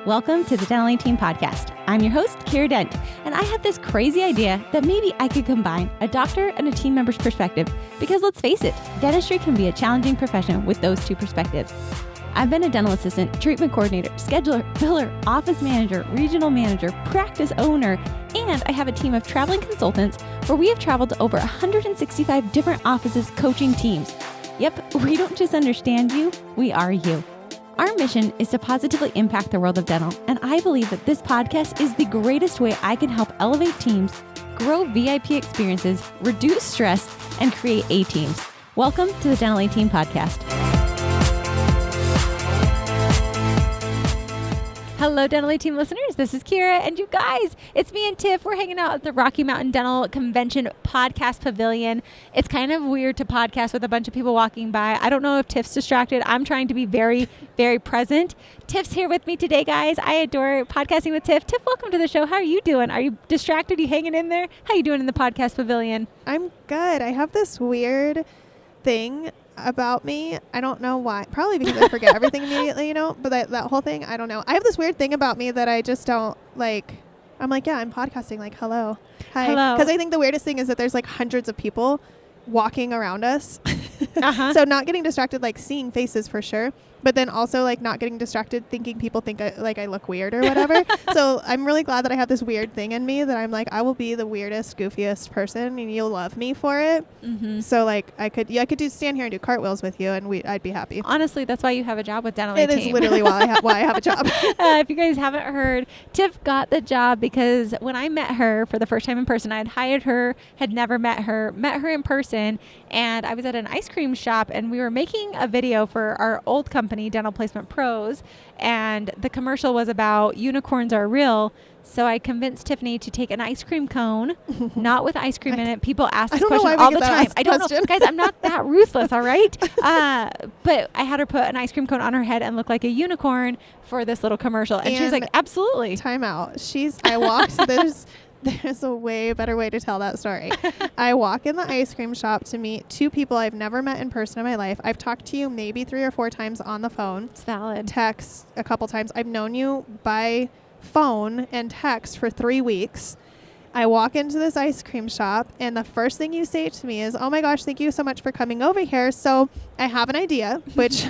Welcome to the Dental Team Podcast. I'm your host, Kiera Dent, and I have this crazy idea that maybe I could combine a doctor and a team member's perspective because let's face it, dentistry can be a challenging profession with those two perspectives. I've been a dental assistant, treatment coordinator, scheduler, biller, office manager, regional manager, practice owner, and I have a team of traveling consultants where we have traveled to over 165 different offices coaching teams. Yep, we don't just understand you, we are you. Our mission is to positively impact the world of dental, and I believe that this podcast is the greatest way I can help elevate teams, grow VIP experiences, reduce stress, and create A-teams. Welcome to the Dental Team Podcast. Hello, Dental Team listeners. This is Kiera, and you guys, it's me and Tiff. We're hanging out at the Rocky Mountain Dental Convention Podcast Pavilion. It's kind of weird to podcast with a bunch of people walking by. I don't know if Tiff's distracted. I'm trying to be very, very present. Tiff's here with me today, guys. I adore podcasting with Tiff. Tiff, welcome to the show. How are you doing? Are you distracted? Are you hanging in there? How are you doing in the Podcast Pavilion? I'm good. I have this weird thing about me. I don't know why. Probably because I forget everything immediately, you know, but that whole thing, I don't know. I have this weird thing about me that I just don't like. I'm like, yeah, I'm podcasting. Like, hello. Hi. Hello. Because I think the weirdest thing is that there's like hundreds of people walking around us. So not getting distracted, like seeing faces for sure. But then also like not getting distracted thinking people think I look weird or whatever. So I'm really glad that I have this weird thing in me that I'm like, I will be the weirdest, goofiest person and you'll love me for it. Mm-hmm. So like I could stand here and do cartwheels with you and I'd be happy. Honestly, that's why you have a job with Dental Team. It is literally why I have a job. If you guys haven't heard, Tiff got the job because when I met her for the first time in person, I had hired her, had never met her in person, and I was at an ice cream shop and we were making a video for our old company, Dental Placement Pros, and the commercial was about unicorns are real. So I convinced Tiffany to take an ice cream cone, not with ice cream in it. People ask this question all the time. I don't know. Guys, I'm not that ruthless, all right? But I had her put an ice cream cone on her head and look like a unicorn for this little commercial. And she's like, absolutely. Time out. I walked, there's a way better way to tell that story. I walk in the ice cream shop to meet two people I've never met in person in my life. I've talked to you maybe 3 or 4 times on the phone. It's valid. Text a couple times. I've known you by phone and text for 3 weeks. I walk into this ice cream shop and the first thing you say to me is, oh my gosh, thank you so much for coming over here. So I have an idea, which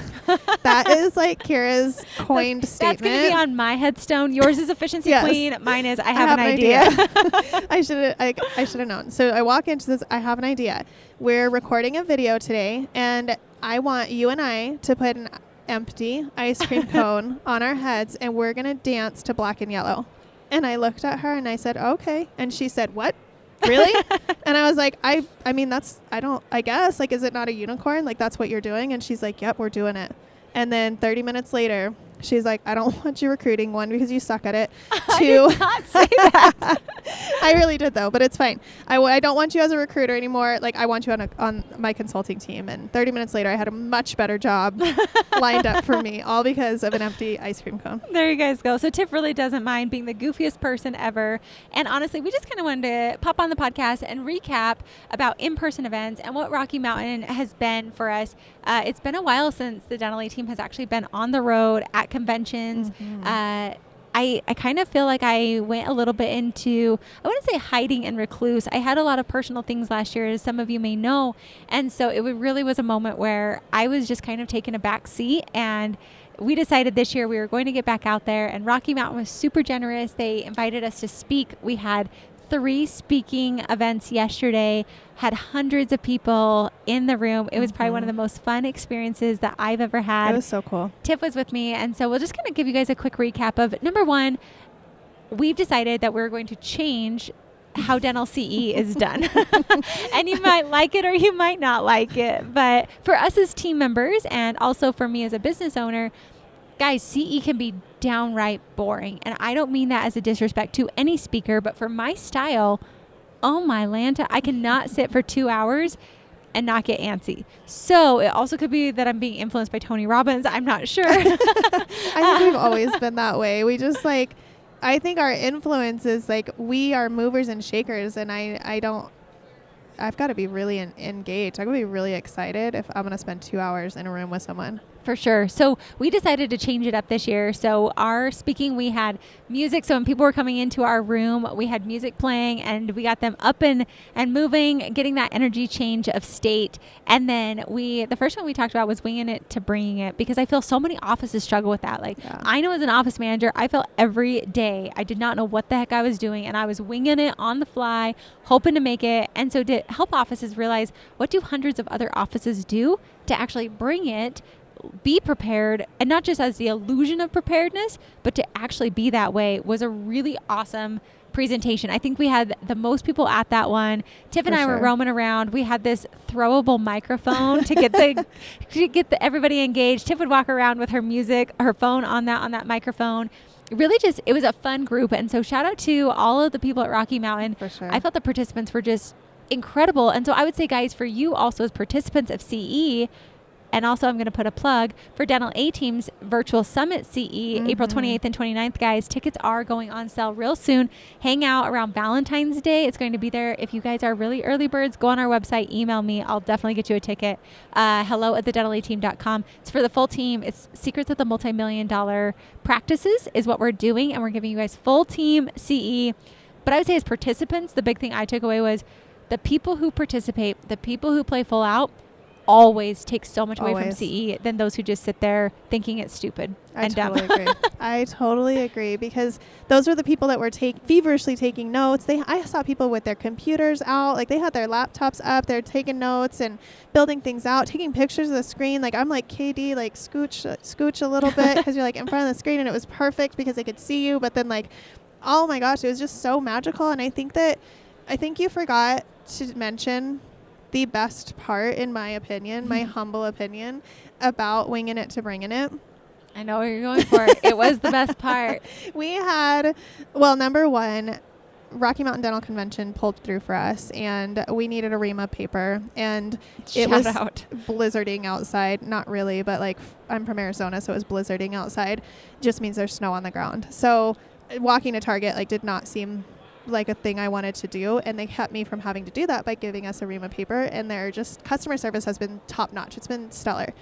that is like Kiera's coined statement. That's going to be on my headstone. Yours is efficiency queen. Mine is I have an idea. I should have known. So I walk into this, I have an idea. We're recording a video today and I want you and I to put an empty ice cream cone on our heads and we're going to dance to Black and Yellow. And I looked at her and I said, okay. And she said, what? Really? And I was like, I guess, like, is it not a unicorn? Like, that's what you're doing? And she's like, yep, we're doing it. And then 30 minutes later, she's like, I don't want you recruiting, 1, because you suck at it. 2, I did not say that. I really did, though, but it's fine. I don't want you as a recruiter anymore. Like, I want you on my consulting team. And 30 minutes later, I had a much better job lined up for me, all because of an empty ice cream cone. There you guys go. So Tiff really doesn't mind being the goofiest person ever. And honestly, we just kind of wanted to pop on the podcast and recap about in-person events and what Rocky Mountain has been for us. It's been a while since the Dental team has actually been on the road at conventions. Mm-hmm. I kind of feel like I went a little bit into, I wouldn't say hiding and recluse. I had a lot of personal things last year, as some of you may know. And so it really was a moment where I was just kind of taking a back seat, and we decided this year we were going to get back out there, and Rocky Mountain was super generous. They invited us to speak. We had 3 speaking events yesterday, had hundreds of people in the room. It was probably one of the most fun experiences that I've ever had. It was so cool. Tiff was with me, and so we'll just kind of give you guys a quick recap of, number 1, we've decided that we're going to change how dental CE is done. And you might like it or you might not like it. But for us as team members, and also for me as a business owner, guys, CE can be downright boring. And I don't mean that as a disrespect to any speaker, but for my style, oh my Lanta, I cannot sit for 2 hours and not get antsy. So it also could be that I'm being influenced by Tony Robbins. I'm not sure. I think we've always been that way. We just like, I think our influence is like, we are movers and shakers, and I've got to be really engaged. I'm going to be really excited if I'm going to spend 2 hours in a room with someone. For sure. So we decided to change it up this year. So our speaking, we had music. So when people were coming into our room, we had music playing and we got them up and moving, getting that energy change of state. And then the first one we talked about was winging it to bringing it, because I feel so many offices struggle with that. Like I know as an office manager, I felt every day I did not know what the heck I was doing. And I was winging it on the fly, hoping to make it. And so to help offices realize, what do hundreds of other offices do to actually bring it, be prepared, and not just as the illusion of preparedness, but to actually be that way, was a really awesome presentation. I think we had the most people at that one. Tiff and I were roaming around. We had this throwable microphone to get everybody engaged. Tiff would walk around with her phone on that microphone. Really it was a fun group. And so shout out to all of the people at Rocky Mountain. For sure. I felt the participants were just incredible. And so I would say, guys, for you also as participants of CE, and also I'm going to put a plug for Dental A-Team's Virtual Summit CE, April 28th and 29th, guys. Tickets are going on sale real soon. Hang out around Valentine's Day. It's going to be there. If you guys are really early birds, go on our website, email me. I'll definitely get you a ticket. hello@thedentalateam.com. It's for the full team. It's Secrets of the Multi-Million-Dollar Practices is what we're doing, and we're giving you guys full team CE. But I would say as participants, the big thing I took away was the people who participate, the people who play full out, always take so much away from CE than those who just sit there thinking it's stupid and dumb. I totally agree, because those were the people that were feverishly taking notes. I saw people with their computers out, like they had their laptops up, they're taking notes and building things out, taking pictures of the screen. Like I'm like, KD, like scooch a little bit, because you're like in front of the screen, and it was perfect because they could see you. But then like, oh my gosh, it was just so magical. And I think you forgot to mention the best part, in my opinion, my humble opinion, about winging it to bringing it. I know what you're going for. It was the best part. We had, number one, Rocky Mountain Dental Convention pulled through for us, and we needed a ream of paper, and it was blizzarding outside. Not really, but like I'm from Arizona, so it was blizzarding outside. Just means there's snow on the ground. So walking to Target did not seem like a thing I wanted to do, and they kept me from having to do that by giving us a ream of paper, and their customer service has been top notch. It's been stellar.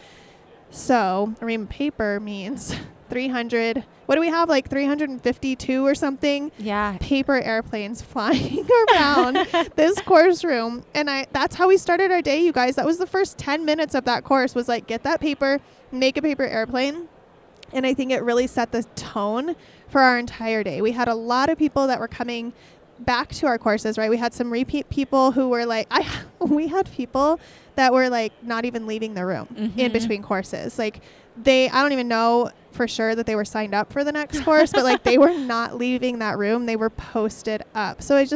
So a ream of paper means 300, what do we have, like 352 or something? Yeah. Paper airplanes flying around this course room. And that's how we started our day, you guys. That was the first 10 minutes of that course, was like, get that paper, make a paper airplane. And I think it really set the tone for our entire day. We had a lot of people that were coming back to our courses, right? We had some repeat people who were like, we had people that were like not even leaving the room in between courses. Like I don't even know for sure that they were signed up for the next course, but like they were not leaving that room. They were posted up. So it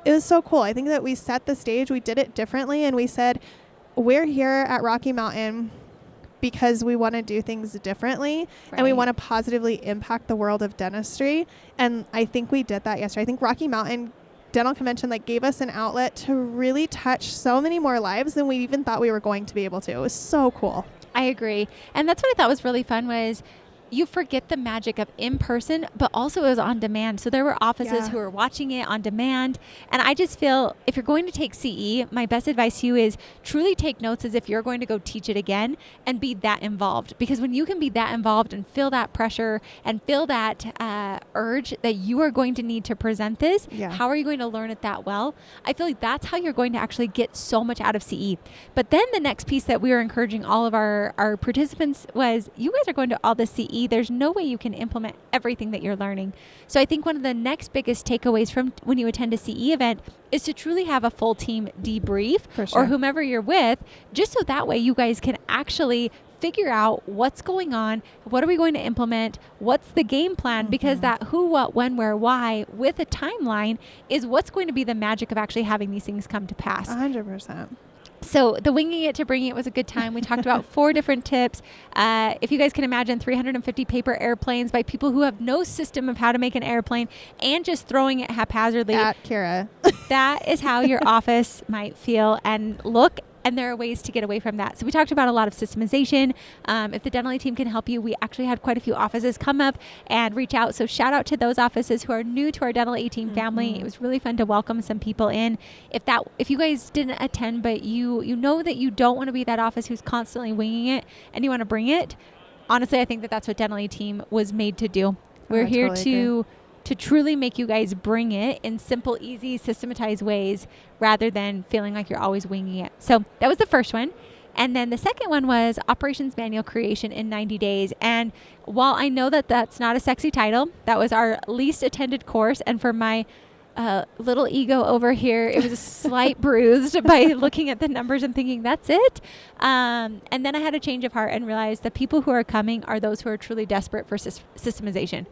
was so cool. I think that we set the stage, we did it differently, and we said, we're here at Rocky Mountain because we want to do things differently, and we want to positively impact the world of dentistry. And I think we did that yesterday. I think Rocky Mountain Dental Convention gave us an outlet to really touch so many more lives than we even thought we were going to be able to. It was so cool. I agree. And that's what I thought was really fun, was you forget the magic of in person, but also it was on demand. So there were offices who were watching it on demand. And I just feel, if you're going to take CE, my best advice to you is truly take notes as if you're going to go teach it again, and be that involved. Because when you can be that involved and feel that pressure and feel that urge that you are going to need to present this, how are you going to learn it that well? I feel like that's how you're going to actually get so much out of CE. But then the next piece that we were encouraging all of our participants was, you guys are going to all the CE. There's no way you can implement everything that you're learning. So I think one of the next biggest takeaways from when you attend a CE event is to truly have a full team debrief, or whomever you're with, just so that way you guys can actually figure out what's going on, what are we going to implement, what's the game plan, because that who, what, when, where, why with a timeline is what's going to be the magic of actually having these things come to pass. 100%. So the winging it to bringing it was a good time. We talked about 4 different tips. If you guys can imagine 350 paper airplanes by people who have no system of how to make an airplane and just throwing it haphazardly. At Kiera. That is how your office might feel and look And there are ways to get away from that. So we talked about a lot of systemization. If the dental aid team can help you, we actually had quite a few offices come up and reach out. So shout out to those offices who are new to our dental aid team family. It was really fun to welcome some people in. If you guys didn't attend, but you know that you don't want to be that office who's constantly winging it and you want to bring it, honestly, I think that that's what dental aid team was made to do. We're here to truly make you guys bring it in simple, easy, systematized ways rather than feeling like you're always winging it. So that was the first one. And then the second one was Operations Manual Creation in 90 Days. And while I know that that's not a sexy title, that was our least attended course. And for my little ego over here, it was a slight bruised by looking at the numbers and thinking, that's it. And then I had a change of heart and realized the people who are coming are those who are truly desperate for systemization.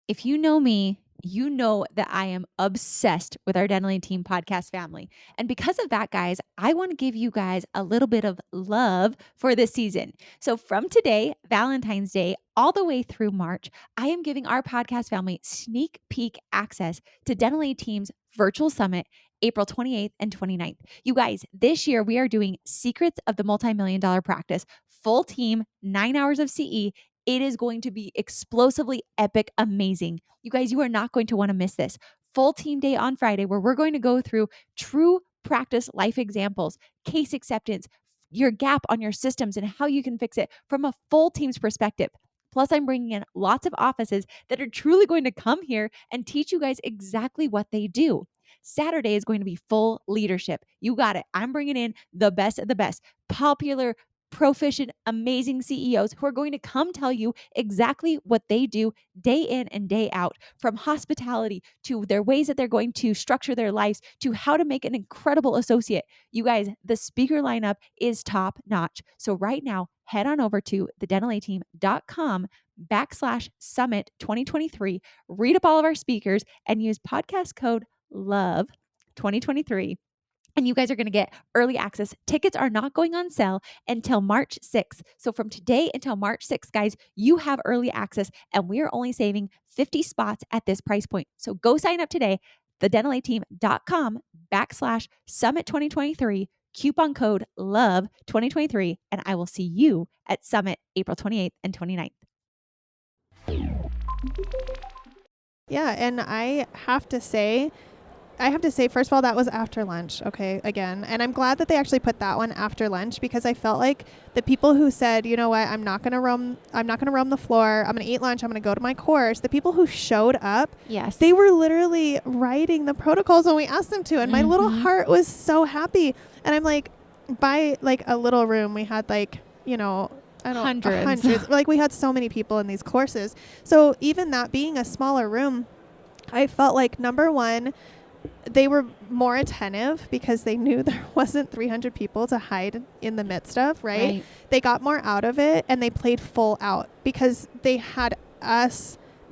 If you know me, you know that I am obsessed with our Dental Aid Team podcast family. And because of that, guys, I want to give you guys a little bit of love for this season. So from today, Valentine's Day, all the way through March, I am giving our podcast family sneak peek access to Dental Aid Team's virtual summit, April 28th and 29th. You guys, this year we are doing Secrets of the Multi-Million-Dollar Practice, full team, 9 hours of CE. It is going to be explosively epic, amazing. You guys, you are not going to want to miss this. Full team day on Friday, where we're going to go through true practice life examples, case acceptance, your gap on your systems and how you can fix it from a full team's perspective. Plus, I'm bringing in lots of offices that are truly going to come here and teach you guys exactly what they do. Saturday is going to be full leadership. You got it. I'm bringing in the best of the best, popular, proficient, amazing CEOs who are going to come tell you exactly what they do day in and day out, from hospitality to their ways that they're going to structure their lives to how to make an incredible associate. You guys, the speaker lineup is top notch. So right now, head on over to thedentaladteam.com/summit 2023, read up all of our speakers and use podcast code LOVE 2023. And you guys are going to get early access. Tickets are not going on sale until March 6th. So from today until March 6th, guys, you have early access and we are only saving 50 spots at this price point. So go sign up today, thedentaladteam.com/summit 2023, coupon code LOVE 2023, and I will see you at Summit April 28th and 29th. Yeah, and I have to say, first of all, that was after lunch. Okay, again. And I'm glad that they actually put that one after lunch, because I felt like the people who said, you know what, I'm not going to roam the floor. I'm going to eat lunch. I'm going to go to my course. The people who showed up, yes, they were literally writing the protocols when we asked them to. And my little heart was so happy. And I'm like, by like a little room, we had like, hundreds. Like we had so many people in these courses. So even that being a smaller room, I felt like, number one, they were more attentive because they knew there wasn't 300 people to hide in the midst of, right? They got more out of it and they played full out because they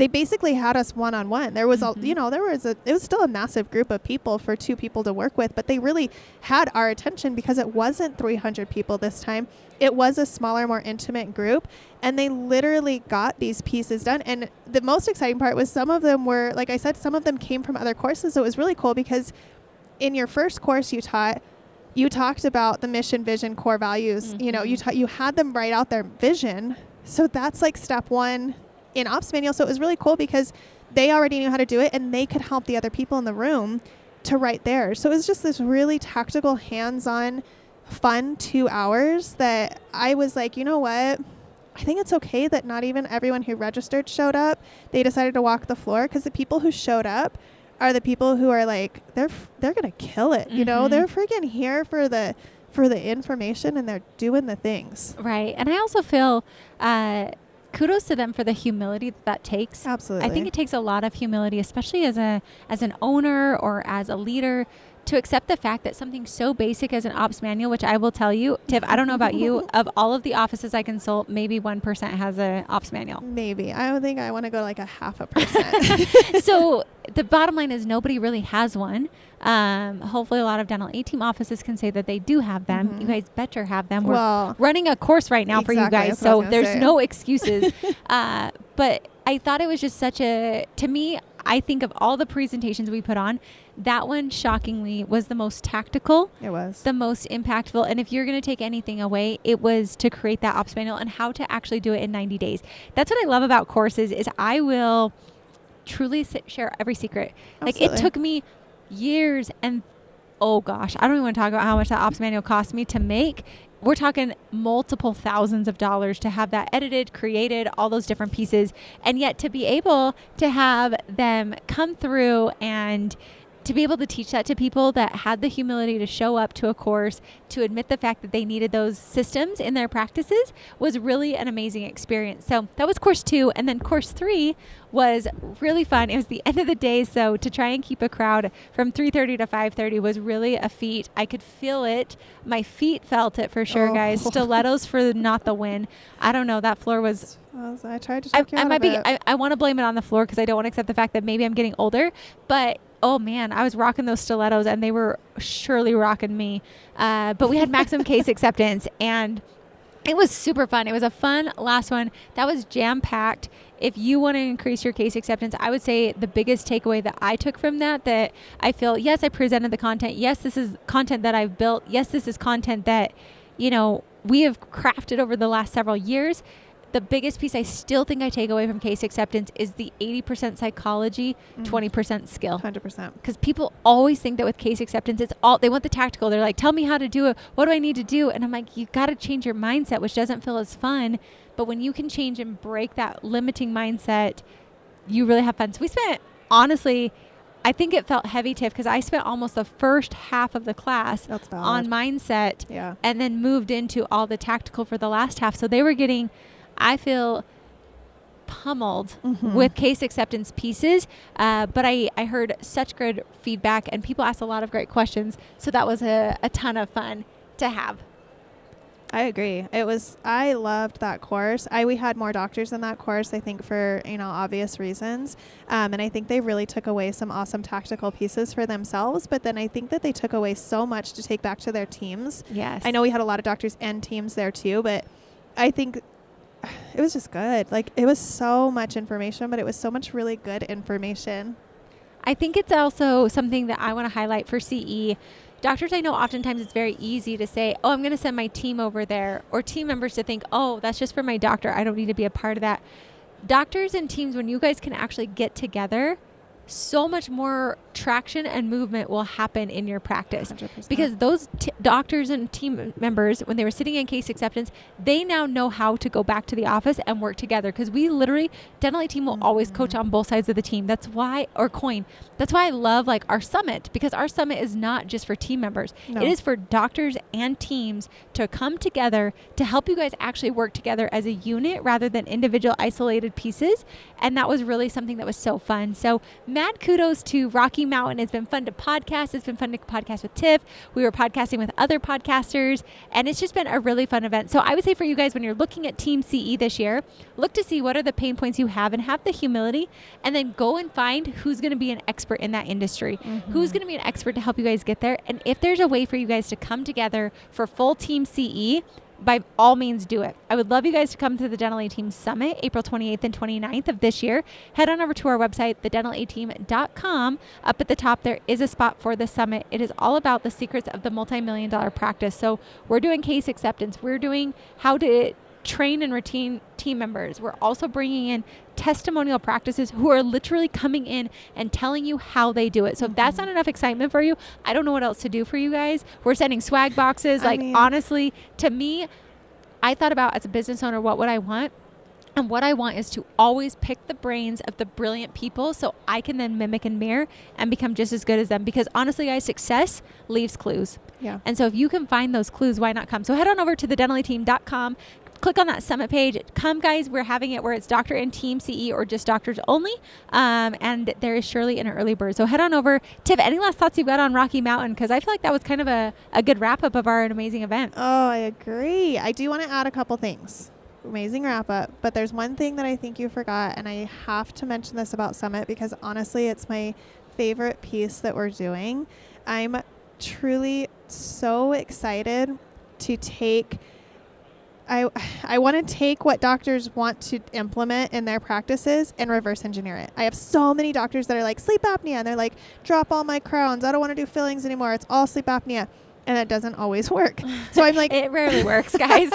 basically had us one-on-one. There was it was still a massive group of people for two people to work with, but they really had our attention because it wasn't 300 people this time. It was a smaller, more intimate group, and they literally got these pieces done. And the most exciting part was some of them were, like I said, some of them came from other courses. So it was really cool because in your first course you talked about the mission, vision, core values. You had them write out their vision. So that's like step one in Ops Manual. So it was really cool because they already knew how to do it and they could help the other people in the room to write theirs. So it was just this really tactical, hands-on, fun 2 hours that I was like, you know what? I think it's okay that not even everyone who registered showed up. They decided to walk the floor because the people who showed up are the people who are like, they're going to kill it. You know, they're freaking here for the information and they're doing the things. Right. And I also feel, kudos to them for the humility that takes. Absolutely. I think it takes a lot of humility, especially as an owner or as a leader, to accept the fact that something so basic as an ops manual, which I will tell you, Tiff, I don't know about you, of all of the offices I consult, maybe 1% has an ops manual. Maybe. I don't think I want to go like a 0.5%. So the bottom line is nobody really has one. Hopefully a lot of dental A-team offices can say that they do have them. You guys better have them. We're running a course right now for you guys, so there's no excuses. But I thought it was just to me, I think of all the presentations we put on, That one, shockingly, was the most tactical. It was. The most impactful. And if you're going to take anything away, it was to create that ops manual and how to actually do it in 90 days. That's what I love about courses is I will truly share every secret. Absolutely. Like, it took me years and, oh gosh, I don't even want to talk about how much that ops manual cost me to make. We're talking multiple thousands of dollars to have that edited, created, all those different pieces. And yet to be able to have them come through and to be able to teach that to people that had the humility to show up to a course, to admit the fact that they needed those systems in their practices was really an amazing experience. So that was course 2. And then course 3 was really fun. It was the end of the day. So to try and keep a crowd from 3:30 to 5:30 was really a feat. I could feel it. My feet felt it for sure, guys. Stilettos for not the win. I don't know. That floor was... I tried to talk you out of it. I want to blame it on the floor because I don't want to accept the fact that maybe I'm getting older. But oh man, I was rocking those stilettos and they were surely rocking me. But we had maximum case acceptance and it was super fun. It was a fun last one. That was jam-packed. If you want to increase your case acceptance, I would say the biggest takeaway that I took from that I feel, yes, I presented the content. Yes, this is content that I've built. Yes, this is content that, we have crafted over the last several years. The biggest piece I still think I take away from case acceptance is the 80% psychology, 20% skill. 100%. Because people always think that with case acceptance, they want the tactical. They're like, tell me how to do it. What do I need to do? And I'm like, you got to change your mindset, which doesn't feel as fun. But when you can change and break that limiting mindset, you really have fun. So we spent, honestly, I think it felt heavy, Tiff, because I spent almost the first half of the class on mindset and then moved into all the tactical for the last half. So they were getting... I feel pummeled with case acceptance pieces, but I heard such good feedback and people asked a lot of great questions. So that was a ton of fun to have. I agree. I loved that course. We had more doctors in that course, I think for, obvious reasons. And I think they really took away some awesome tactical pieces for themselves. But then I think that they took away so much to take back to their teams. Yes. I know we had a lot of doctors and teams there too, but I think it was just good. Like, it was so much information, but it was so much really good information. I think it's also something that I want to highlight for CE. Doctors, I know oftentimes it's very easy to say, oh, I'm going to send my team over there, or team members to think, oh, that's just for my doctor. I don't need to be a part of that. Doctors and teams, when you guys can actually get together, so much more traction and movement will happen in your practice 100%. Because those doctors and team members, when they were sitting in case acceptance, they now know how to go back to the office and work together. Because we literally, dental A team will always coach on both sides of the team. That's why, or coin. That's why I love like our summit, because our summit is not just for team members. No. It is for doctors and teams to come together to help you guys actually work together as a unit rather than individual isolated pieces. And that was really something that was so fun. So mad kudos to Rocky Mountain. It's been fun to podcast. It's been fun to podcast with Tiff. We were podcasting with other podcasters, and it's just been a really fun event. So I would say for you guys, when you're looking at Team CE this year, look to see what are the pain points you have and have the humility, and then go and find who's going to be an expert in that industry, who's going to be an expert to help you guys get there. And if there's a way for you guys to come together for full Team CE, by all means do it. I would love you guys to come to the Dental A Team Summit, April 28th and 29th of this year. Head on over to our website, thedentalateam.com. Up at the top, there is a spot for the summit. It is all about the secrets of the multi-million-dollar practice. So we're doing case acceptance. We're doing how to train and retain team members. We're also bringing in testimonial practices who are literally coming in and telling you how they do it. So if that's not enough excitement for you, I don't know what else to do for you guys. We're sending swag boxes. Honestly, to me, I thought about as a business owner, what would I want? And what I want is to always pick the brains of the brilliant people so I can then mimic and mirror and become just as good as them. Because honestly, guys, success leaves clues. Yeah. And so if you can find those clues, why not come? So head on over to thedentalateam.com. Click on that summit page. Come, guys. We're having it where it's doctor and team CE or just doctors only. And there is surely an early bird. So head on over. Tiff, any last thoughts you've got on Rocky Mountain? Because I feel like that was kind of a good wrap up of our amazing event. Oh, I agree. I do want to add a couple things. Amazing wrap up. But there's one thing that I think you forgot. And I have to mention this about Summit because honestly, it's my favorite piece that we're doing. I'm truly so excited to take I want to take what doctors want to implement in their practices and reverse engineer it. I have so many doctors that are like sleep apnea, and they're like, drop all my crowns. I don't want to do fillings anymore. It's all sleep apnea. And it doesn't always work. So I'm like, it rarely works, guys.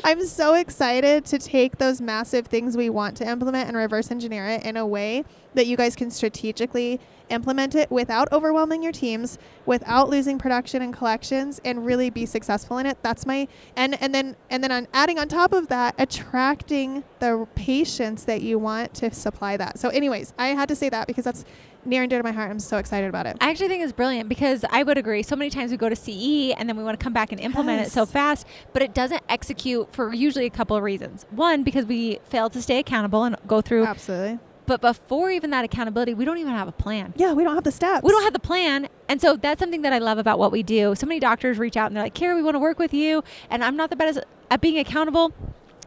I'm so excited to take those massive things we want to implement and reverse engineer it in a way that you guys can strategically implement it without overwhelming your teams, without losing production and collections, and really be successful in it. That's my, and then on adding on top of that, attracting the patients that you want to supply that. So anyways, I had to say that because that's near and dear to my heart. I'm so excited about it. I actually think it's brilliant because I would agree. So many times we go to CE and then we want to come back and implement it so fast, but it doesn't execute for usually a couple of reasons. One, because we fail to stay accountable and go through. Absolutely. But before even that accountability, we don't even have a plan. Yeah, we don't have the steps. We don't have the plan. And so that's something that I love about what we do. So many doctors reach out and they're like, Kiera, we want to work with you. And I'm not the best at being accountable.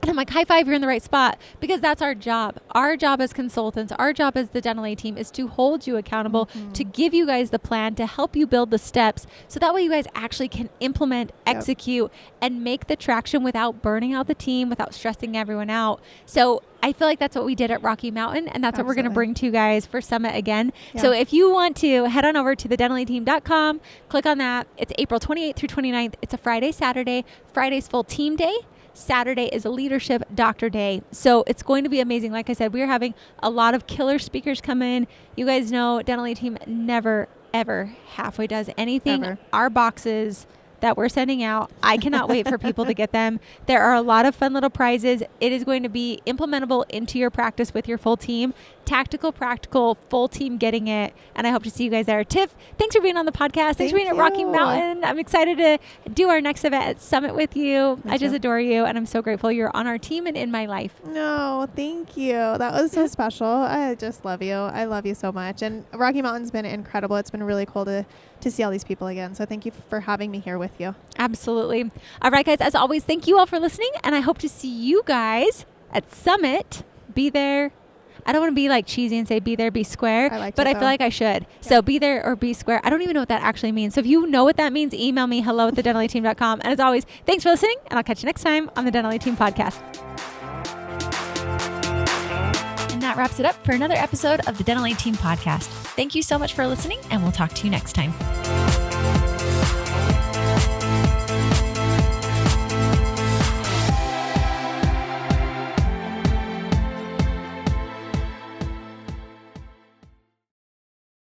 And I'm like, high five, you're in the right spot, because that's our job. Our job as consultants, our job as the dental aid team is to hold you accountable, to give you guys the plan, to help you build the steps. So that way you guys actually can implement, execute, and make the traction without burning out the team, without stressing everyone out. So I feel like that's what we did at Rocky Mountain, and that's what we're going to bring to you guys for Summit again. Yeah. So if you want to, head on over to thedentalaidteam.com, click on that. It's April 28th through 29th. It's a Friday, Saturday. Friday's full team day. Saturday is a leadership doctor day. So it's going to be amazing. Like I said, we're having a lot of killer speakers come in. You guys know Dental Aid Team never, ever halfway does anything. Ever. Our boxes that we're sending out, I cannot wait for people to get them. There are a lot of fun little prizes. It is going to be implementable into your practice with your full team. Tactical, practical, full team getting it. And I hope to see you guys there. Tiff, thanks for being on the podcast. Thanks for being at Rocky Mountain. I'm excited to do our next event at Summit with you. I just adore you, and I'm so grateful you're on our team and in my life. No, thank you. That was so special. I just love you. I love you so much. And Rocky Mountain's been incredible. It's been really cool to see all these people again. So thank you for having me here with you. Absolutely. All right, guys, as always, thank you all for listening, and I hope to see you guys at Summit. Be there. I don't want to be like cheesy and say be there, be square, but I feel like I should. Yeah. So be there or be square. I don't even know what that actually means. So if you know what that means, email me, hello@thedentalaidteam.com. And as always, thanks for listening, and I'll catch you next time on the Dental Aid Team podcast. And that wraps it up for another episode of the Dental Aid Team podcast. Thank you so much for listening, and we'll talk to you next time.